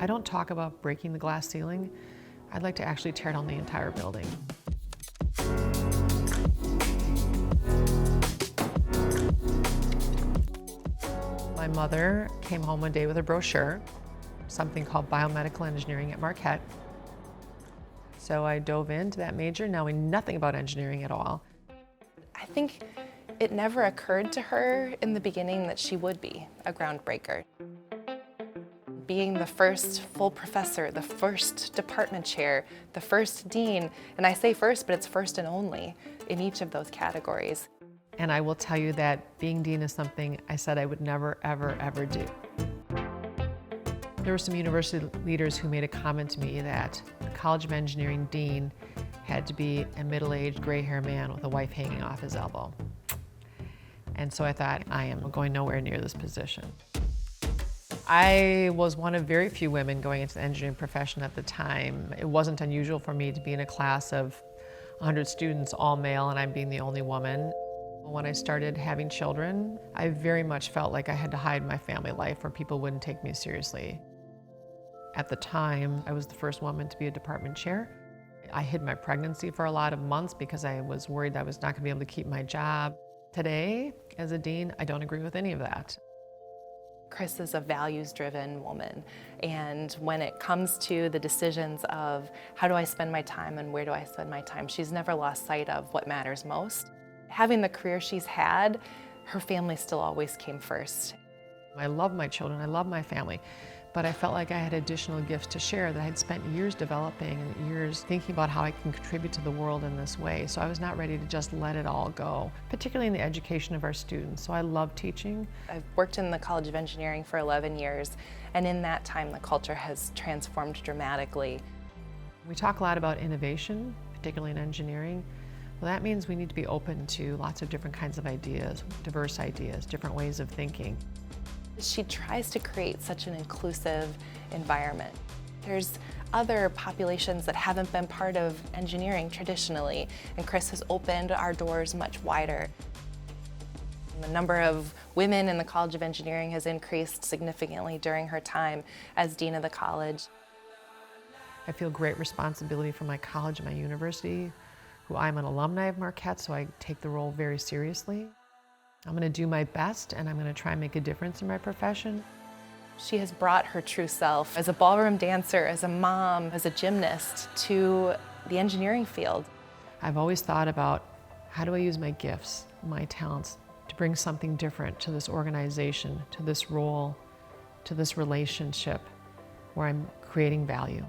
I don't talk about breaking the glass ceiling. I'd like to actually tear down the entire building. My mother came home one day with a brochure, something called biomedical engineering at Marquette. So I dove into that major knowing nothing about engineering at all. I think it never occurred to her in the beginning that she would be a groundbreaker. Being the first full professor, the first department chair, the first dean, and I say first, but it's first and only in each of those categories. And I will tell you that being dean is something I said I would never, ever, ever do. There were some university leaders who made a comment to me that the College of Engineering dean had to be a middle-aged, gray-haired man with a wife hanging off his elbow. And so I thought, I am going nowhere near this position. I was one of very few women going into the engineering profession at the time. It wasn't unusual for me to be in a class of 100 students, all male, and I'm being the only woman. When I started having children, I very much felt like I had to hide my family life or people wouldn't take me seriously. At the time, I was the first woman to be a department chair. I hid my pregnancy for a lot of months because I was worried I was not going to be able to keep my job. Today, as a dean, I don't agree with any of that. Kris is a values-driven woman, and when it comes to the decisions of how do I spend my time and where do I spend my time, she's never lost sight of what matters most. Having the career she's had, her family still always came first. I love my children, I love my family, but I felt like I had additional gifts to share that I had spent years developing and years thinking about how I can contribute to the world in this way. So I was not ready to just let it all go, particularly in the education of our students. So I love teaching. I've worked in the College of Engineering for 11 years, and in that time the culture has transformed dramatically. We talk a lot about innovation, particularly in engineering. Well, that means we need to be open to lots of different kinds of ideas, diverse ideas, different ways of thinking. She tries to create such an inclusive environment. There's other populations that haven't been part of engineering traditionally, and Kris has opened our doors much wider. The number of women in the College of Engineering has increased significantly during her time as dean of the college. I feel great responsibility for my college and my university, who I'm an alumni of Marquette, so I take the role very seriously. I'm going to do my best, and I'm going to try and make a difference in my profession. She has brought her true self as a ballroom dancer, as a mom, as a gymnast to the engineering field. I've always thought about how do I use my gifts, my talents, to bring something different to this organization, to this role, to this relationship where I'm creating value.